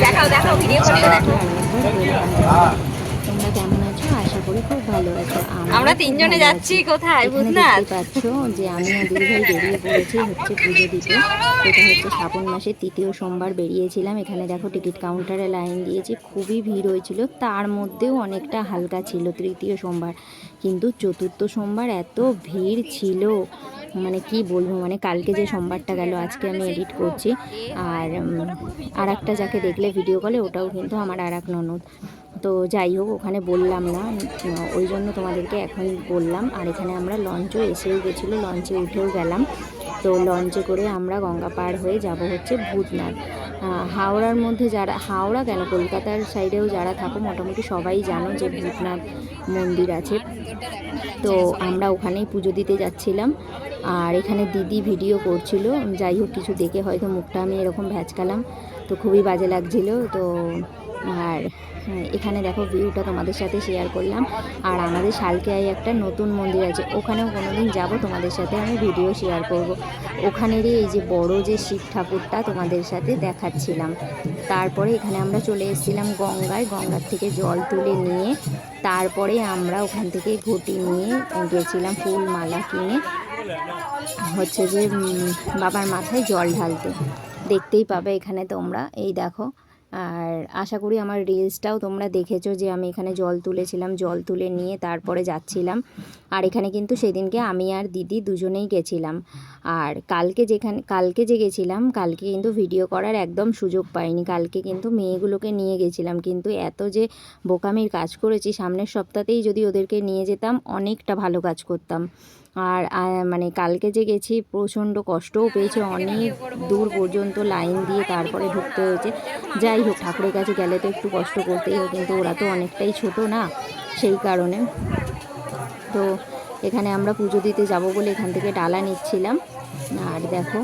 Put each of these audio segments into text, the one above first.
দেখাও দেখাও ভিডিও করতে দেখো। তোমরা কেমন আছো? আশা করি খুব ভালো আছো। আমরা তিনজনে যাচ্ছি কোথায় ভূতনাথ। দেখতে পাচ্ছ যে আমি আর দিদিভাই বেরিয়ে পড়েছি হচ্ছে পুজো দিতে। এটা হচ্ছে শ্রাবণ মাসের তৃতীয় সোমবার বেরিয়েছিলাম। এখানে দেখো টিকিট কাউন্টারে লাইন দিয়েছি, খুবই ভিড় হয়েছিল, তার মধ্যেও অনেকটা হালকা ছিল তৃতীয় সোমবার। কিন্তু চতুর্থ সোমবার এত ভিড় ছিল, মানে কি বলবো, মানে কালকে যে সোমবারটা গেল আজকে আমি এডিট করছি। আর একটা যাকে দেখলে ভিডিও কলে ওটাও কিন্তু আমার আর এক ননদ। তো যাই হোক, ওখানে বললাম না, ওই জন্য তোমাদেরকে এখন বললাম। আর এখানে আমরা লঞ্চও এসেও গেছিলো, লঞ্চে উঠেও গেলাম। তো লঞ্চে করে আমরা গঙ্গা পার হয়ে যাব হচ্ছে ভূতনাথ। হাওড়ার মধ্যে যারা, হাওড়া কেন কলকাতার সাইডেও যারা থাকো মোটামুটি সবাই জানো যে ভূতনাথ মন্দির আছে। তো আমরা ওখানেই পুজো দিতে যাচ্ছিলাম। আর এখানে দিদি ভিডিও করছিল, যাই হোক কিছু দেখে হয়তো মুখটা আমি এরকম ভ্যাচকালাম, তো খুবই বাজে লাগছিল। তো আর এখানে দেখো ভিউটা তোমাদের সাথে শেয়ার করলাম। আর আমাদের শালকিয়ায় একটা নতুন মন্দির আছে, ওখানেও কোনোদিন যাব, তোমাদের সাথে আমি ভিডিও শেয়ার করব। ওখানেরই এই যে বড় যে শিব ঠাকুরটা তোমাদের সাথে দেখাচ্ছিলাম। তারপরে এখানে আমরা চলে এসেছিলাম গঙ্গায়, গঙ্গার থেকে জল তুলে নিয়ে তারপরে আমরা ওখান থেকে ঘটি নিয়ে গেছিলাম ফুল মালা কিনে হচ্ছে যে বাবার মাথায় জল ঢালতে। দেখতেই পাবে এখানে তোমরা, এই দেখো। আর আশা করি আমার রিলসটাও তোমরা দেখেছো যে আমি এখানে জল তুলেছিলাম, জল তুলে নিয়ে তারপরে যাচ্ছিলাম। আর এখানে কিন্তু সেদিনকে আমি আর দিদি দুজনেই গেছিলাম। আর কালকে যে গেছিলাম, কালকে কিন্তু ভিডিও করার একদম সুযোগ পাইনি। কালকে কিন্তু মেয়েগুলোকে নিয়ে গেছিলাম, কিন্তু এত যে বোকামির কাজ করেছি, সামনের সপ্তাহতেই যদি ওদেরকে নিয়ে যেতাম অনেকটা ভালো কাজ করতাম। আর মানে কালকে যে গেছি প্রচণ্ড কষ্টও পেয়েছে, অনেক দূর পর্যন্ত লাইন দিয়ে তারপরে ঢুকতে হয়েছে। যাই হোক, ঠাকুরের কাছে গেলে তো একটু কষ্ট করতেই হয়, কিন্তু ওরা তো অনেকটাই ছোট না, সেই কারণে। তো এখানে আমরা পুজো দিতে যাব বলে এখান থেকে ডালা নিচ্ছিলাম। আর দেখো,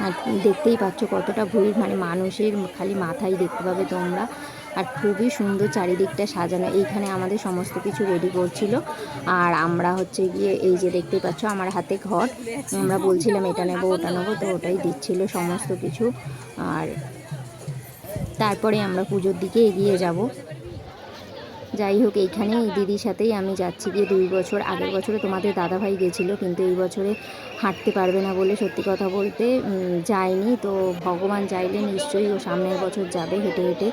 আর দেখতেই পাচ্ছ কতটা ভিড়, মানে মানুষের খালি মাথায় দেখতে পাবে তোমরা। আর খুবই সুন্দর চারিদিকটা সাজানো। এইখানে আমাদের সমস্ত কিছু রেডি করছিল। আর আমরা হচ্ছে গিয়ে এই যে দেখতেই পাচ্ছ আমার হাতে ঘট, আমরা বলছিলাম এটা নেবো ওটা নেবো, তো ওটাই দিচ্ছিল সমস্ত কিছু। আর তারপরে আমরা পুজোর দিকে এগিয়ে যাব। যাই হোক, এইখানে এই দিদির সাথেই আমি যাচ্ছি গিয়ে 2 বছর, আগের বছরে তোমাদের দাদাভাই গেছিলো, কিন্তু এই বছরে হাঁটতে পারবে না বলে সত্যি কথা বলতে যায়নি। তো ভগবান চাইলে নিশ্চয়ই ও সামনের বছর যাবে হেঁটে হেঁটে।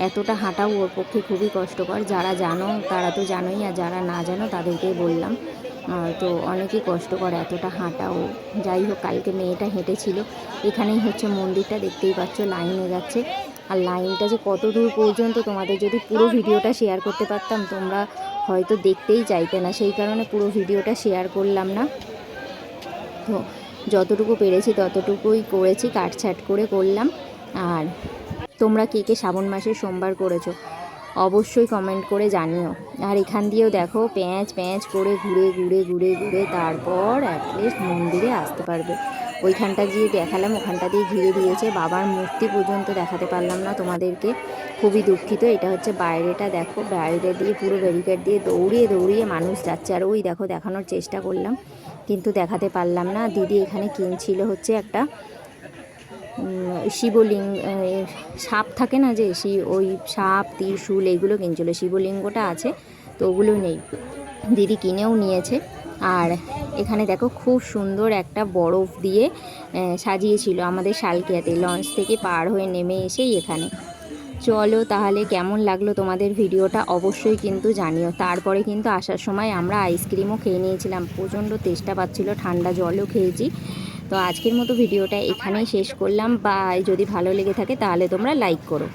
এতটা হাঁটাও ওর পক্ষে খুবই কষ্টকর, যারা জানো তারা তো জানোই, আর যারা না জানো তাদেরকেই বললাম। তো অনেকই কষ্টকর এতটা হাঁটাও। যাই হোক, কালকে মেয়েটা হেঁটেছিল। এখানেই হচ্ছে মন্দিরটা, দেখতেই পাচ্ছ লাইনে যাচ্ছে। আর লাইনটা যে কত দূর পর্যন্ত, তোমাদের যদি পুরো ভিডিওটা শেয়ার করতে পারতাম তোমরা হয়তো দেখতেই চাইতে না, সেই কারণে পুরো ভিডিওটা শেয়ার করলাম না। তো যতটুকু পেরেছি ততটুকুই করেছি, কাটছাট করে করলাম। আর তোমরা কে কে শ্রাবণ মাসের সোমবার করেছো অবশ্যই কমেন্ট করে জানিও। আর এখান দিয়েও দেখো প্যাঁচ প্যাঁচ করে ঘুরে ঘুরে ঘুরে ঘুরে তারপর অ্যাটলিস্ট মন্দিরে আসতে পারবে। ওইখানটা গিয়ে দেখালাম, ওখানটা দিয়ে ঘিরে দিয়েছে, বাবার মূর্তি পর্যন্ত দেখাতে পারলাম না তোমাদেরকে, খুবই দুঃখিত। এটা হচ্ছে বাইরেটা, দেখো বাইরে দিয়ে পুরো ব্যারিকেড দিয়ে দৌড়িয়ে দৌড়িয়ে মানুষ যাচ্ছে। আর ওই দেখো দেখানোর চেষ্টা করলাম কিন্তু দেখাতে পারলাম না। দিদি এখানে কিনছিল হচ্ছে একটা শিবলিঙ্গ, সাপ থাকে না যে, ওই সাপ ত্রিশূল এইগুলো কিনছিল, শিবলিঙ্গটা আছে তো ওগুলো নেই, দিদি কিনেও নিয়েছে। আর এখানে দেখো খুব সুন্দর একটা বরফ দিয়ে সাজিয়েছিল আমাদের শালকিয়াতে, লঞ্চ থেকে পার হয়ে নেমে এসেই এখানে। চলো তাহলে, কেমন লাগলো তোমাদের ভিডিওটা অবশ্যই কিন্তু জানিও। তারপরে কিন্তু আসার সময় আমরা আইসক্রিমও খেয়ে নিয়েছিলাম, প্রচণ্ড তেষ্টা পাচ্ছিলো, ঠান্ডা জলও খেয়েছি। তো আজকের মতো ভিডিওটা এখানেই শেষ করলাম। বা যদি ভালো লেগে থাকে তাহলে তোমরা লাইক করো।